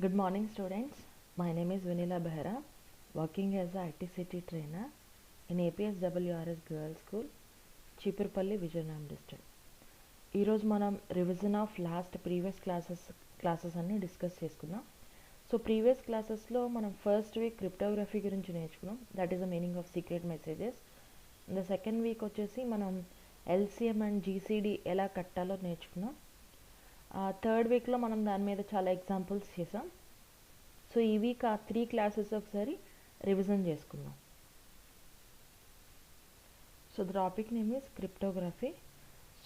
Good morning, students. My name is Vanilla Behra, working as a ITCT trainer in APSWRS Girls School, Chipurpalli, Vijayanam district. ఈరోజు మనం revision of previous classes అన్ని discuss చేసుకుందాం. So previous క్లాసెస్లో మనం first week cryptography గురించి నేర్చుకున్నాం. That is the meaning of secret messages. The second week వచ్చేసి మనం LCM అండ్ GCD ఎలా కట్టాలో నేర్చుకున్నాం. థర్డ్ వీక్లో మనం దాని మీద చాలా ఎగ్జాంపుల్స్ చేసాం. సో ఈ వీక్ ఆ 3 క్లాసెస్ ఒకసారి రివిజన్ చేసుకుందాం. So the topic name is cryptography.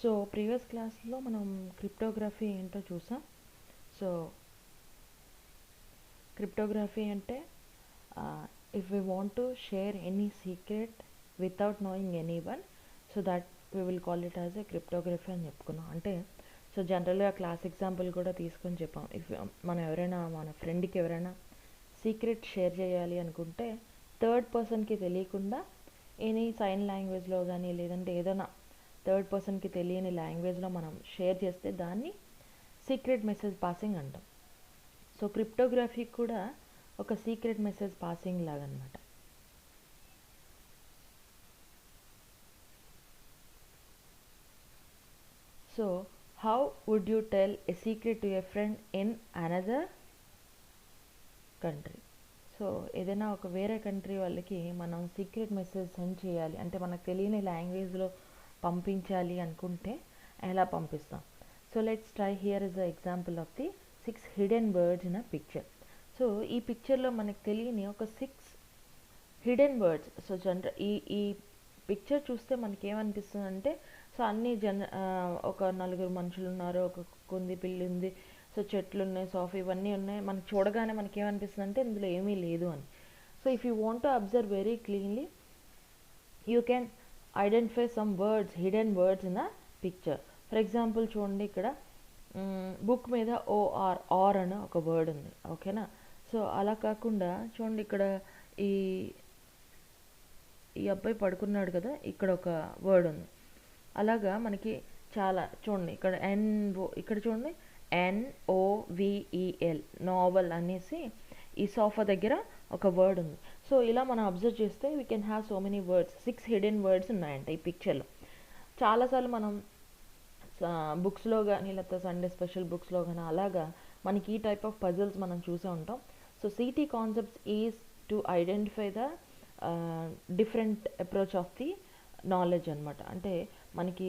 So previous క్లాస్లో మనం క్రిప్టోగ్రఫీ ఏంటో చూసాం. సో క్రిప్టోగ్రఫీ అంటే if we want to share any secret without knowing any one, so that we will call it as a cryptography అని చెప్పుకున్నాం. అంటే so జనరల్గా class example కూడా తీసుకొని చెప్పాం. ఇఫ్ మనం మన ఫ్రెండ్కి ఎవరైనా సీక్రెట్ షేర్ చేయాలి అనుకుంటే థర్డ్ పర్సన్కి తెలియకుండా ఎనీ సైన్ లాంగ్వేజ్లో కానీ లేదంటే ఏదైనా థర్డ్ పర్సన్కి తెలియని లాంగ్వేజ్లో మనం షేర్ చేస్తే దాన్ని సీక్రెట్ మెసేజ్ పాసింగ్ అంటాం. సో క్రిప్టోగ్రఫీ కూడా ఒక సీక్రెట్ మెసేజ్ పాసింగ్ లాగా అనమాట. So how would you tell a secret to a friend in another country? So ఏదైనా ఒక వేరే కంట్రీ వాళ్ళకి మనం సీక్రెట్ మెసేజ్ సెండ్ చేయాలి అంటే మనకు తెలియని లాంగ్వేజ్లో పంపించాలి అనుకుంటే ఎలా పంపిస్తాం? So let's try. Here is the example of the 6 hidden words in a picture. So ఈ పిక్చర్లో మనకు తెలియని ఒక 6 హిడెన్ వర్డ్స్. సో ఈ పిక్చర్ చూస్తే మనకి ఏమనిపిస్తుంది అంటే సో అన్ని ఒక 4 మనుషులు ఉన్నారు, ఒక కుంది పిల్లి ఉంది, సో చెట్లు ఉన్నాయి, సోఫా ఇవన్నీ ఉన్నాయి. మనకి చూడగానే మనకి ఏమనిపిస్తుంది అంటే ఇందులో ఏమీ లేదు అని. So if you want to observe very cleanly you can identify some words, hidden words in the picture. For example చూడండి, ఇక్కడ బుక్ మీద ఆర్ అని ఒక వర్డ్ ఉంది, ఓకేనా? సో అలా కాకుండా చూడండి, ఇక్కడ ఈ అబ్బాయి పడుకున్నాడు కదా, ఇక్కడ ఒక వర్డ్ ఉంది. అలాగా మనకి చాలా చూడండి, ఇక్కడ ఇక్కడ చూడండి NOVEL, నావెల్ అనేసి ఈ సోఫా దగ్గర ఒక వర్డ్ ఉంది. సో ఇలా మనం అబ్జర్వ్ చేస్తే we can have so many words. 6 hidden words ఉన్నాయంట ఈ పిక్చర్లో. చాలాసార్లు మనం బుక్స్లో కానీ లేకపోతే సండే స్పెషల్ బుక్స్లో కానీ అలాగా మనకి ఈ టైప్ ఆఫ్ పజిల్స్ మనం చూసే ఉంటాం. So CT concepts is to identify the different approach of the knowledge అనమాట. అంటే మనకి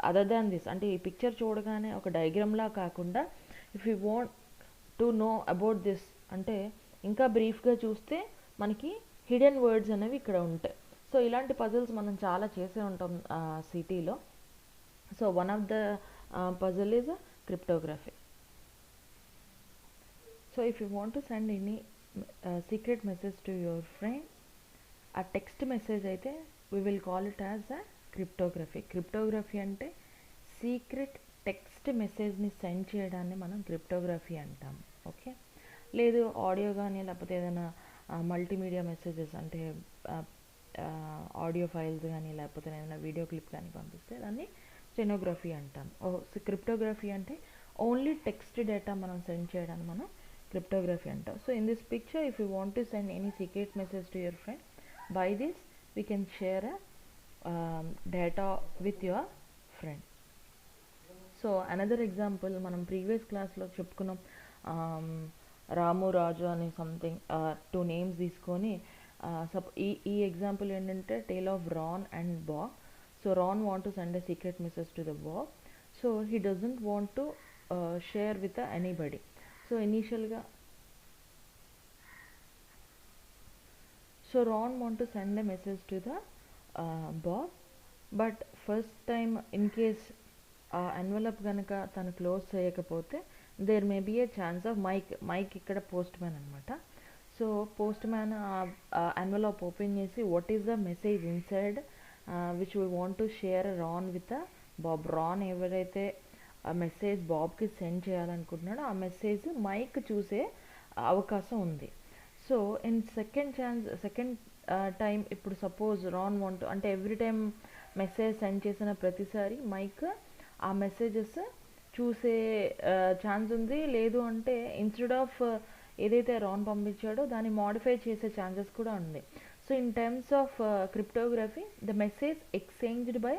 అదర్ దాన్ దిస్, అంటే ఈ పిక్చర్ చూడగానే ఒక డయాగ్రామ్లా కాకుండా if you want to know about this అంటే ఇంకా బ్రీఫ్గా చూస్తే మనకి హిడెన్ వర్డ్స్ అనేవి ఇక్కడ ఉంటాయి. సో ఇలాంటి పజిల్స్ మనం చాలా చేసే ఉంటాం సిటీలో. So one of the puzzle is cryptography. So if you want to send any secret message to your friend, ఆ టెక్స్ట్ మెసేజ్ అయితే we will call it as a cryptography. Cryptography అంటే secret text మెసేజ్ని send చేయడాన్ని మనం cryptography అంటాం, okay? లేదు audio కానీ లేకపోతే ఏదైనా మల్టీమీడియా మెసేజెస్ అంటే ఆడియో ఫైల్స్ కానీ లేకపోతే ఏదైనా వీడియో క్లిప్ కానీ పంపిస్తే దాన్ని స్టెనోగ్రఫీ అంటాం. క్రిప్టోగ్రఫీ అంటే ఓన్లీ టెక్స్ట్ డేటా మనం సెండ్ చేయడాన్ని మనం క్రిప్టోగ్రఫీ అంటాం. So in this picture if you want to send any secret message to your friend, by this we can share a data with your friend. So another example మనం previous క్లాస్లో చెప్పుకున్నాం, రాము రాజు అని something 2 names తీసుకొని ఈ example ఏంటంటే tale of Ron and Bob. So Ron want to send a secret message to the Bob. So he doesn't want to share with anybody. So ఇనీషియల్గా So Ron want to send a message to the Bob, but first time in case envelope ganaka tanu close cheyakapothe there may be a chance of Mike ikkada postman anamata. So postman envelope open chesi what is the message inside which we want to share Ron with the Bob. Ron evaraithe a message Bob ki send cheyalanuntunnado aa message Mike choose avakasam undi. So in second time ఇప్పుడు suppose రాన్ want అంటే every time message send చేసిన ప్రతిసారి mic ఆ messages చూసే chance ఉంది. లేదు అంటే instead of ఏదైతే రాన్ పంపించాడో దాన్ని మోడిఫై చేసే ఛాన్సెస్ కూడా ఉంది. So in terms of cryptography the message exchanged by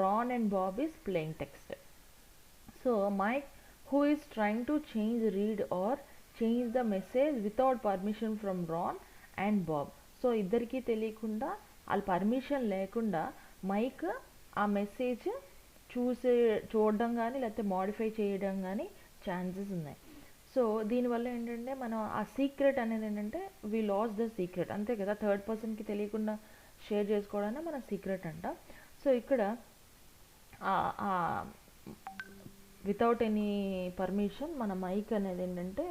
Ron and Bob is plain text. So Mike who is trying to read or change the message without permission from Ron and Bob. So ఇద్దరికి తెలియకుండా వాళ్ళ permission లేకుండా mic ఆ message చూడడం కానీ లేకపోతే modify చేయడం కానీ ఛాన్సెస్ ఉన్నాయి. సో దీనివల్ల ఏంటంటే మనం ఆ సీక్రెట్ అనేది ఏంటంటే వీ లాస్ ద సీక్రెట్, అంతే కదా, థర్డ్ పర్సన్కి తెలియకుండా షేర్ చేసుకోవడాన్ని మన సీక్రెట్ అంట. సో ఇక్కడ వితౌట్ ఎనీ పర్మిషన్ మన మైక్ అనేది ఏంటంటే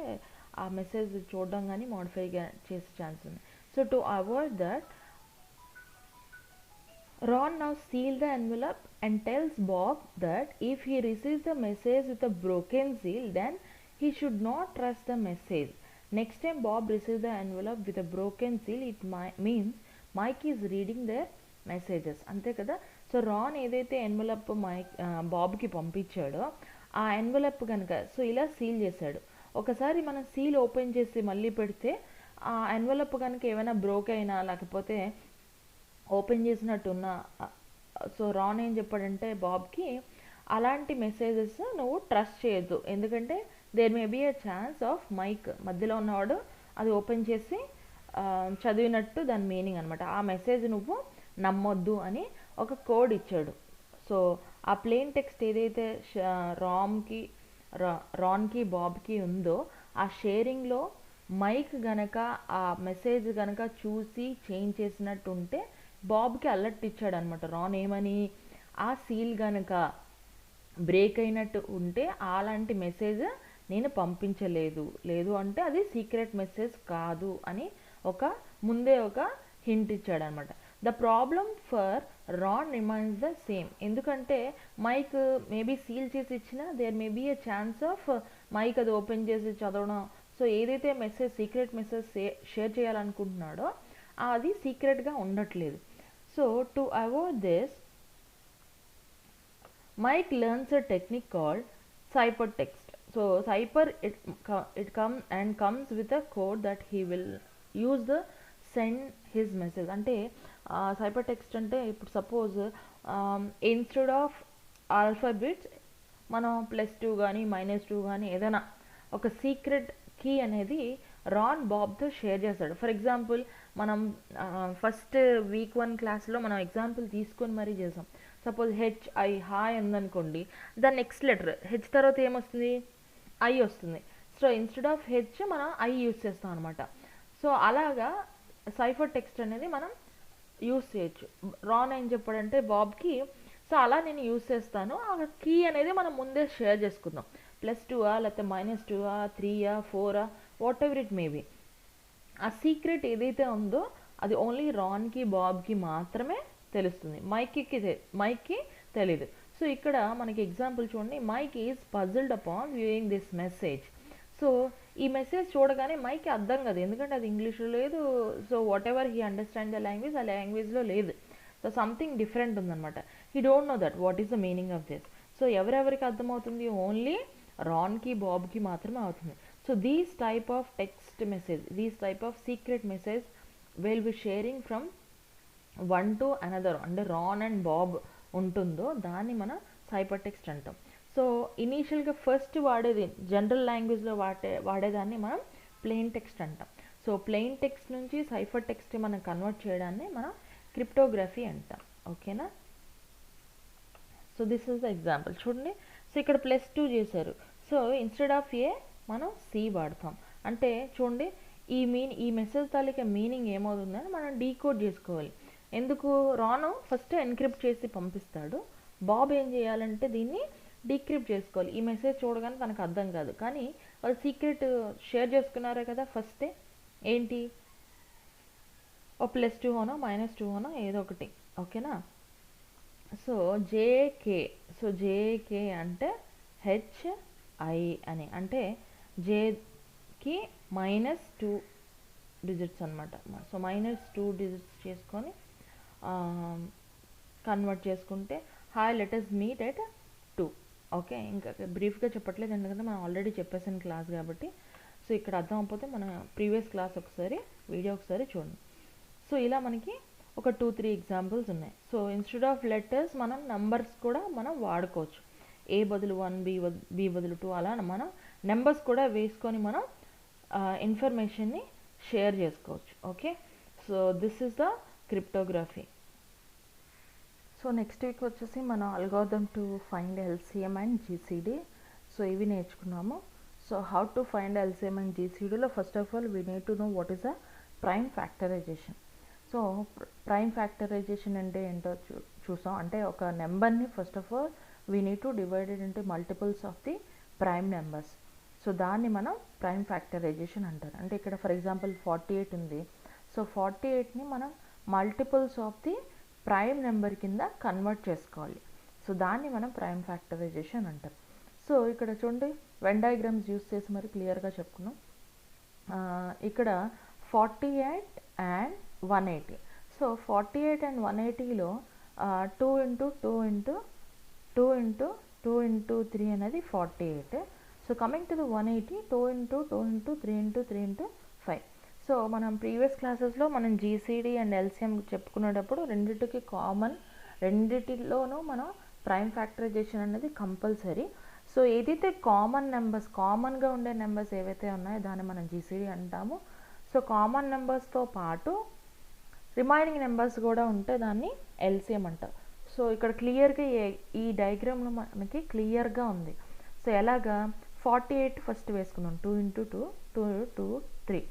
ఆ మెసేజ్ చూడడం కానీ మోడిఫై చేసే ఛాన్స్ ఉంది. So to avoid that Ron now seals the envelope and tells Bob that if he receives the message with a broken seal, then he should not trust the message. Next time Bob receives the envelope with a broken seal, it means Mike is reading their messages. అంతే కదా. So రాన్ ఏదైతే envelope బాబ్కి పంపించాడో ఆ envelope కనుక so ఇలా seal చేశాడు. ఒకసారి మనం seal open చేసి మళ్ళీ పెడితే ఆ ఎన్వలప్ కనుక ఏమైనా బ్రోక్ అయినా లేకపోతే ఓపెన్ చేసినట్టున్నా, సో రాన్ ఏం చెప్పాడంటే బాబ్కి అలాంటి మెసేజెస్ నువ్వు ట్రస్ట్ చేయొద్దు, ఎందుకంటే there may be a chance of Mike మధ్యలో ఉన్నవాడు అది ఓపెన్ చేసి చదివినట్టు దాని మీనింగ్ అనమాట. ఆ మెసేజ్ నువ్వు నమ్మొద్దు అని ఒక కోడ్ ఇచ్చాడు. సో ఆ ప్లెయిన్ టెక్స్ట్ ఏదైతే రాన్కి బాబ్కి ఉందో ఆ షేరింగ్లో మైక్ గనక ఆ మెసేజ్ గనక చూసి చేంజ్ చేసినట్టు ఉంటే బాబ్కి అలర్ట్ ఇచ్చాడు అనమాట రాన్ ఏమని, ఆ సీల్ గనక బ్రేక్ అయినట్టు ఉంటే అలాంటి మెసేజ్ నేను పంపించలేదు అంటే అది సీక్రెట్ మెసేజ్ కాదు అని ముందే ఒక హింట్ ఇచ్చాడు అనమాట. The problem for Ron remains the same, ఎందుకంటే మైక్ మేబీ సీల్ చేసి ఇచ్చినా there may be a chance of Mike అది ఓపెన్ చేసి చదవడం. సో ఏదైతే మెసేజ్ సీక్రెట్ మెసేజ్ షేర్ చేయాలనుకుంటున్నాడో అది సీక్రెట్గా ఉండట్లేదు. So to avoid this Mike learns a technique called ciphertext. So cipher it comes with a code that he will use the send his message. అంటే ciphertext అంటే ఇప్పుడు suppose instead of alphabets మనం +2 కానీ -2 కానీ ఏదైనా ఒక సీక్రెట్ కీ అనేది రాన్ బాబ్తో share చేస్తాడు. ఫర్ ఎగ్జాంపుల్ మనం ఫస్ట్ వీక్ 1 క్లాస్లో మనం ఎగ్జాంపుల్ తీసుకొని మరీ చేసాం. సపోజ్ HI హాయ్ ఉందనుకోండి, దాని నెక్స్ట్ లెటర్ హెచ్ తర్వాత ఏమొస్తుంది, ఐ వస్తుంది. సో ఇన్స్టెడ్ ఆఫ్ హెచ్ మనం ఐ యూస్ చేస్తాం అనమాట. సో అలాగా సైఫర్ టెక్స్ట్ అనేది మనం యూస్ చేయొచ్చు. రాన్ ఏం చెప్పాడంటే బాబ్కి, సో అలా నేను యూస్ చేస్తాను, ఆ కీ అనేది మనం ముందే షేర్ చేసుకుందాం, +2 లేకపోతే -2 3 4 whatever it may be. ఆ సీక్రెట్ ఏదైతే ఉందో అది ఓన్లీ రాన్కి బాబ్కి మాత్రమే తెలుస్తుంది, మైక్కి తెలీదు. సో ఇక్కడ మనకి ఎగ్జాంపుల్ చూడండి, Mike is puzzled upon viewing this message. So ఈ మెసేజ్ చూడగానే మైక్కి అర్థం కాదు, ఎందుకంటే అది ఇంగ్లీష్లో లేదు. So whatever he understand the language, ఆ లాంగ్వేజ్లో లేదు. సో సంథింగ్ డిఫరెంట్ ఉందన్నమాట. He don't know that what is the meaning of this. So ఎవరెవరికి అర్థమవుతుంది, ఓన్లీ రాన్కి బాబ్కి మాత్రమే అవుతుంది. So these type of text message, these type of secret message will be sharing from one to another, అంటే రాన్ and Bob ఉంటుందో దాన్ని మనం సైపర్ టెక్స్ట్ అంటాం. సో ఇనీషియల్గా ఫస్ట్ వాడేది జనరల్ లాంగ్వేజ్లో వాడేదాన్ని మనం ప్లెయిన్ టెక్స్ట్ అంటాం. సో ప్లెయిన్ టెక్స్ట్ నుంచి సైఫర్ టెక్స్ట్ మనం కన్వర్ట్ చేయడాన్ని మనం క్రిప్టోగ్రఫీ అంటాం. ఓకేనా. So this is the example చూడండి. సో ఇక్కడ +2 చేశారు. సో ఇన్స్టెడ్ ఆఫ్ ఏ మనం సి వాడతాం. అంటే చూడండి ఈ మెసేజ్ తాలూకా మీనింగ్ ఏమవుతుందని మనం డీకోడ్ చేసుకోవాలి. ఎందుకు, రాను ఫస్ట్ ఎన్క్రిప్ట్ చేసి పంపిస్తాడు, బాబ్ ఏం చేయాలంటే దీన్ని డీక్రిప్ట్ చేసుకోవాలి. ఈ మెసేజ్ చూడగానే తనకు అర్థం కాదు, కానీ వాళ్ళు సీక్రెట్ షేర్ చేసుకున్నారే కదా ఫస్టే, ఏంటి ఓ +2 -2 ఏదో ఒకటి. ఓకేనా. సో జేకే, సో జేకే అంటే HI అని, అంటే జేకి -2 డిజిట్స్ అనమాట. సో -2 డిజిట్స్ చేసుకొని కన్వర్ట్ చేసుకుంటే hi letters meet at 2. Okay, ఇంకా బ్రీఫ్గా చెప్పట్లేదు ఎందుకంటే మనం ఆల్రెడీ చెప్పేసాను క్లాస్ కాబట్టి. సో ఇక్కడ అర్థం అవ్వకపోతే మన ప్రీవియస్ క్లాస్ ఒకసారి వీడియో ఒకసారి చూడండి. సో ఇలా మనకి ఒక 2-3 ఎగ్జాంపుల్స్ ఉన్నాయి. సో ఇన్స్టెడ్ ఆఫ్ లెటర్స్ మనం నంబర్స్ కూడా మనం వాడుకోవచ్చు. ఏ బదులు 1, బి బదులు 2 అలా మనం నెంబర్స్ కూడా వేసుకొని మనం ఇన్ఫర్మేషన్ని షేర్ చేసుకోవచ్చు. Okay, so this is the cryptography. So next week వచ్చేసి మనం algorithm to find LCM and GCD. So ఇవి నేర్చుకున్నాము. So how to find LCM and జీసీడీలో first of all we need to know what is the prime factorisation. So prime factorisation అంటే ఏంటో చూసాం. అంటే ఒక నెంబర్ని first of all we need to divided into multiples of the prime numbers. So దాన్ని మనం prime factorisation అంటారు. అంటే ఇక్కడ ఫర్ ఎగ్జాంపుల్ 48 ఉంది. సో 48ని మనం multiples of the prime number కింద కన్వర్ట్ చేసుకోవాలి. సో దాన్ని మనం ప్రైమ్ ఫ్యాక్టరైజేషన్ అంటారు. సో ఇక్కడ చూడండి వెన్ డయాగ్రామ్స్ యూస్ చేసి మరి క్లియర్గా చెప్పుకున్నాం. ఇక్కడ 48 అండ్ 180. సో 48 అండ్ 180లో 2 ఇంటూ 2 ఇంటూ 2 ఇంటూ 2 ఇంటూ 3 అనేది 48. So coming to the 180, 2 into 2 into 3 into 3 into 5. So మనం ప్రీవియస్ క్లాసెస్లో మనం జీసీడీ అండ్ ఎల్సిఎం చెప్పుకునేటప్పుడు రెండిటిలోనూ మనం ప్రైమ్ ఫ్యాక్టరైజేషన్ అనేది కంపల్సరీ. సో ఏదైతే కామన్గా ఉండే నెంబర్స్ ఏవైతే ఉన్నాయో దాన్ని మనం జీసీడీ అంటాము. సో కామన్ నెంబర్స్తో పాటు రిమైనింగ్ నెంబర్స్ కూడా ఉంటే దాన్ని ఎల్సిఎం అంటారు. సో ఇక్కడ క్లియర్గా ఈ డయాగ్రామ్లో మనకి క్లియర్గా ఉంది. సో ఎలాగా 48 ఫస్ట్ వేసుకున్నాం, 2 ఇంటూ 2, 2 2 3.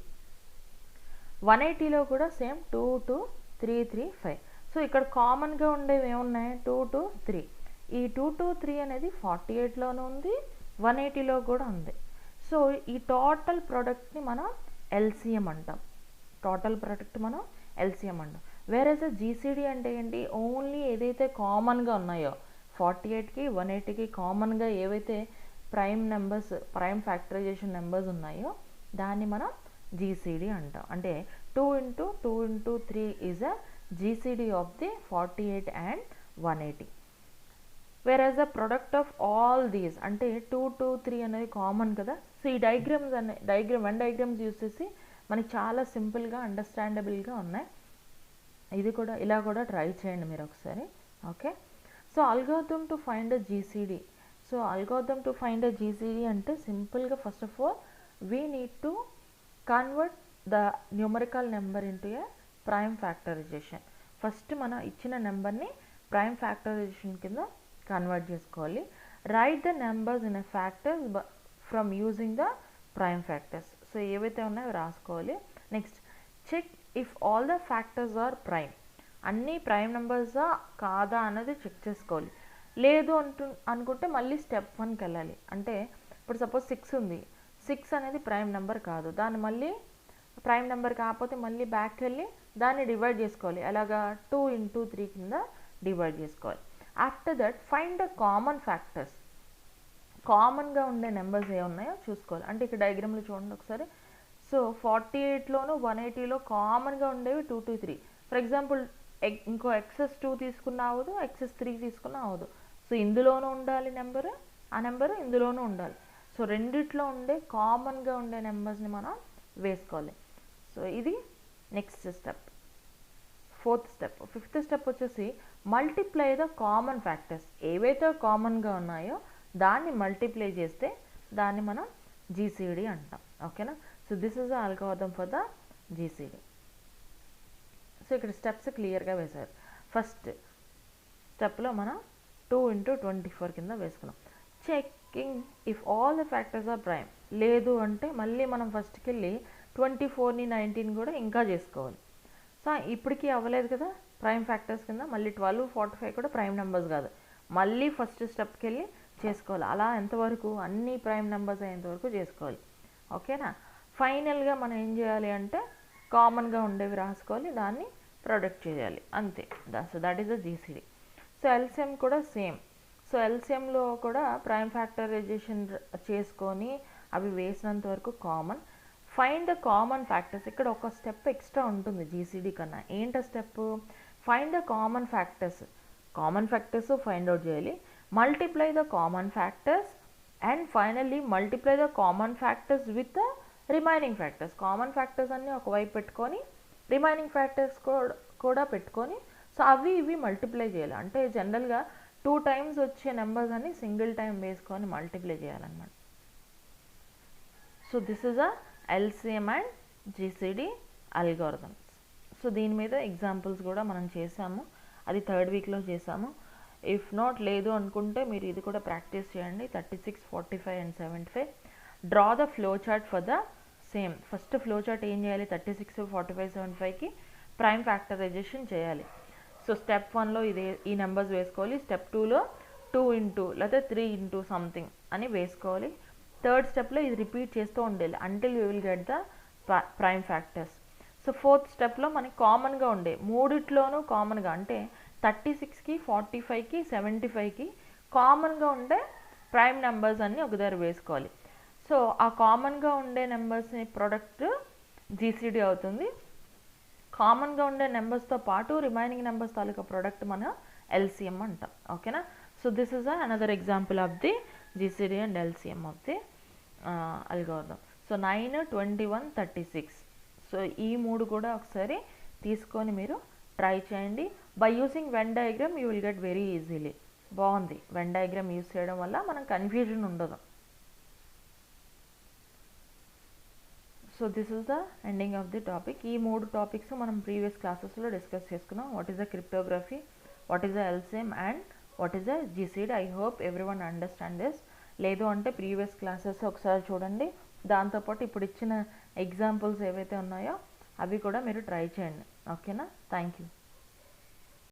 180లో కూడా సేమ్ 2 2 3 3 5. సో ఇక్కడ కామన్గా ఉండేవి ఏమున్నాయి, 2 2 3. ఈ 2 2 3 అనేది 48లోనూ ఉంది, 180లో కూడా ఉంది. సో ఈ టోటల్ ప్రోడక్ట్ని మనం ఎల్సిఎం అంటాం. వేరేజ్ జీసీడీ అంటే ఏంటి, ఓన్లీ ఏదైతే కామన్గా ఉన్నాయో 48కి 180కి కామన్గా ఏవైతే ప్రైమ్ ఫ్యాక్టరైజేషన్ నెంబర్స్ ఉన్నాయో దాన్ని మనం జీసీడీ అంటాం. అంటే 2 into 2 into 3 is a GCD of the 48 and 180. Whereas the product of all these అంటే 2 2 3 అనేది కామన్ కదా. సో ఈ వెన్ డయాగ్రామ్స్ యూస్ చేసి మనకి చాలా సింపుల్గా అండర్స్టాండబుల్గా ఉన్నాయి. ఇలా కూడా ట్రై చేయండి మీరు ఒకసారి. Okay, so algorithm to find a GCD. So algorithm to find a GCD అంటే సింపుల్గా first of all we need to convert the numerical number into a prime factorisation. First మనం ఇచ్చిన నెంబర్ని ప్రైమ్ ఫ్యాక్టరైజేషన్ కింద convert చేసుకోవాలి. Right the numbers in a factors from using the prime factors. So ఏవైతే ఉన్నాయో రాసుకోవాలి. Next check if all the factors are prime. అన్నీ prime నెంబర్సా కాదా అన్నది చెక్ చేసుకోవాలి. లేదు అనుకుంటే మళ్ళీ స్టెప్ 1కి వెళ్ళాలి. అంటే ఇప్పుడు సపోజ్ 6 ఉంది, 6 అనేది ప్రైమ్ నెంబర్ కాదు, దాన్ని మళ్ళీ ప్రైమ్ నెంబర్ కాకపోతే మళ్ళీ బ్యాక్ వెళ్ళి దాన్ని డివైడ్ చేసుకోవాలి. అలాగా 2 ఇంటూ 3 కింద డివైడ్ చేసుకోవాలి. After that find the common factors. కామన్గా ఉండే నెంబర్స్ ఏ ఉన్నాయో చూసుకోవాలి. అంటే ఇక్కడ డయాగ్రామ్లో చూడండి ఒకసారి. సో 48లోను 180లో కామన్గా ఉండేవి 2 2 3. ఫర్ ఎగ్జాంపుల్ ఇంకో XS2 తీసుకున్నా అవ్వదు, XS3 తీసుకున్నా అవ్వదు. సో ఇందులోనూ ఉండాలి నెంబరు, ఆ నెంబరు ఇందులోనూ ఉండాలి. సో రెండిట్లో ఉండే కామన్గా ఉండే నెంబర్స్ని మనం వేసుకోవాలి. సో ఇది next step. 4th step. 5th step వచ్చేసి మల్టిప్లై ద కామన్ ఫ్యాక్టర్స్. ఏవైతే కామన్గా ఉన్నాయో దాన్ని మల్టిప్లై చేస్తే దాన్ని మనం జీసీడీ అంటాం. ఓకేనా. So this is the algorithm for the GCD. So ఇక్కడ స్టెప్స్ క్లియర్గా వేశారు. ఫస్ట్ స్టెప్లో మనం 2 ఇంటూ 24 కింద వేసుకున్నాం. Checking if all the factors are prime. లేదు అంటే మళ్ళీ మనం ఫస్ట్కి వెళ్ళి 24ని 19 కూడా ఇంకా చేసుకోవాలి. సో ఇప్పటికీ అవ్వలేదు కదా ప్రైమ్ ఫ్యాక్టర్స్ కింద, మళ్ళీ 12 45 కూడా ప్రైమ్ నెంబర్స్ కాదు, మళ్ళీ ఫస్ట్ స్టెప్కి వెళ్ళి చేసుకోవాలి. అలా ఎంతవరకు అన్ని ప్రైమ్ నెంబర్స్ అయ్యేంతవరకు చేసుకోవాలి. ఓకేనా. ఫైనల్గా మనం ఏం చేయాలి అంటే కామన్గా ఉండేవి రాసుకోవాలి, దాన్ని ప్రొడక్ట్ చేయాలి, అంతే. So that is the GCD. So LCM కూడా సేమ్. సో ఎల్సిఎంలో కూడా ప్రైమ్ ఫ్యాక్టరైజేషన్ చేసుకొని అవి వేసినంత వరకు common. Find the common factors. ఇక్కడ ఒక స్టెప్ ఎక్స్ట్రా ఉంటుంది జీసీడీ కన్నా. ఏంట step? Find the common factors. Common factors find out చేయాలి. Multiply the common factors and finally multiply the common factors with the remaining factors, common factors అన్నీ ఒకవైపు పెట్టుకొని remaining factors కూడా పెట్టుకొని సో అవి ఇవి మల్టిప్లై చేయాలి. అంటే జనరల్గా 2 టైమ్స్ వచ్చే నెంబర్స్ అన్ని సింగిల్ టైం వేసుకొని మల్టిప్లై చేయాలన్నమాట. So this is a LCM and GCD algorithms. So దీని మీద ఎగ్జాంపుల్స్ కూడా మనం చేసాము, అది 3rd వీక్లో చేసాము. ఇఫ్ నాట్ లేదు అనుకుంటే మీరు ఇది కూడా ప్రాక్టీస్ చేయండి. 36, 45 and 75. Draw the flow chart for the same. First floor chart ఏం చేయాలి, 36, 45, 75కి ప్రైమ్ ఫ్యాక్టరైజేషన్ చేయాలి. సో స్టెప్ 1లో ఈ నెంబర్స్ వేసుకోవాలి, స్టెప్ 2లో 2 ఇంటూ లేకపోతే 3 ఇంటూ సంథింగ్ అని వేసుకోవాలి. 3rd స్టెప్లో ఇది రిపీట్ చేస్తూ ఉండాలి until you will get the prime factors. So 4th స్టెప్లో మనకి కామన్గా ఉండే మూడిట్లోనూ కామన్గా అంటే 36కి 45కి 75కి కామన్గా ఉండే ప్రైమ్ నెంబర్స్ అన్నీ ఒక దగ్గర వేసుకోవాలి. సో ఆ కామన్గా ఉండే నెంబర్స్ని ప్రొడక్ట్ జీసీడీ అవుతుంది. కామన్గా ఉండే నెంబర్స్తో పాటు రిమైనింగ్ నెంబర్స్ తాలూకా ప్రొడక్ట్ మన ఎల్సిఎం అంటాం. ఓకేనా. So this is another example of the GCD and LCM of the algorithm. So 9, 21, 36. So ఈ 3 కూడా ఒకసారి తీసుకొని మీరు ట్రై చేయండి. By using Venn diagram you will get very easily. బాగుంది, వెన్ డయాగ్రామ్ యూజ్ చేయడం వల్ల మనం కన్ఫ్యూజన్ ఉండదు. So this is the ending of the topic. ఈ 3 టాపిక్స్ మనం ప్రీవియస్ క్లాసెస్లో డిస్కస్ చేసుకున్నాం. What is the cryptography, what is the LCM and what is the GCD. I hope every one understand this. లేదు అంటే previous classes ఒకసారి చూడండి. దాంతోపాటు ఇప్పుడు ఇచ్చిన ఎగ్జాంపుల్స్ ఏవైతే ఉన్నాయో అవి కూడా మీరు ట్రై చేయండి. ఓకేనా. Thank you.